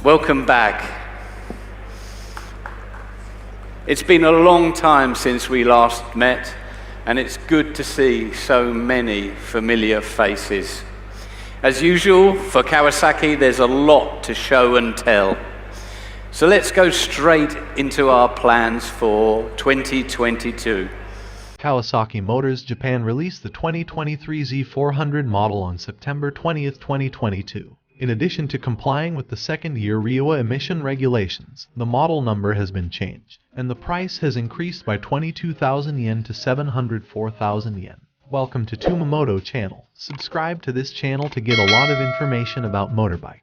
Welcome back. It's been a long time since we last met, and it's good to see so many familiar faces. As usual, for Kawasaki, there's a lot to show and tell. So let's go straight into our plans for 2022. Kawasaki Motors Japan released the 2023 Z400 model on September 20, 2022. In addition to complying with the second-year Reiwa emission regulations, the model number has been changed, and the price has increased by 22,000 yen to 704,000 yen. Welcome to Tumamoto channel. Subscribe to this channel to get a lot of information about motorbike.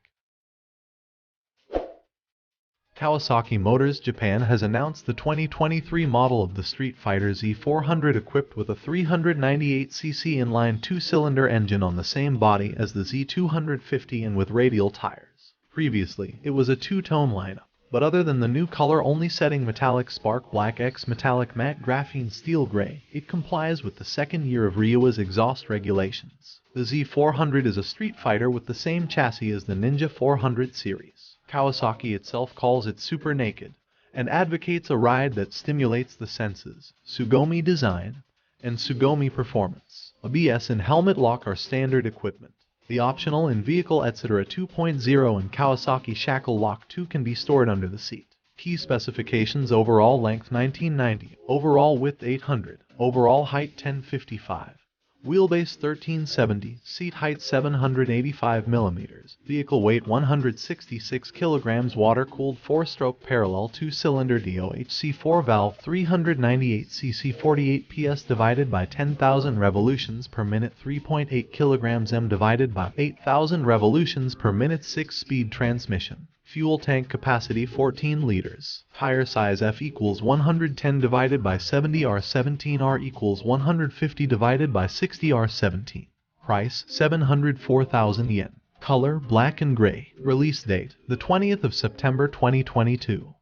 Kawasaki Motors Japan has announced the 2023 model of the Street Fighter Z400 equipped with a 398cc inline two-cylinder engine on the same body as the Z250 and with radial tires. Previously, it was a two-tone lineup, but other than the new color-only setting metallic spark black x metallic matte graphene steel gray, it complies with the second year of Reiwa's exhaust regulations. The Z400 is a street fighter with the same chassis as the Ninja 400 series. Kawasaki itself calls it super naked, and advocates a ride that stimulates the senses. Tsugomi design and Tsugomi performance. ABS and helmet lock are standard equipment. The optional in-vehicle etc. 2.0 and Kawasaki shackle lock 2 can be stored under the seat. Key specifications: overall length 1990, overall width 800, overall height 1055. Wheelbase 1370, seat height 785 mm, vehicle weight 166 kg, water-cooled 4-stroke parallel 2-cylinder DOHC 4-valve 398cc 48 PS divided by 10,000 revolutions per minute 3.8 kg m divided by 8,000 revolutions per minute 6-speed transmission. Fuel tank capacity 14 liters. Tire size F equals 110 divided by 70 R 17 R equals 150 divided by 60 R 17. Price 704,000 yen. Color black and gray. Release date the 20th of September 2022.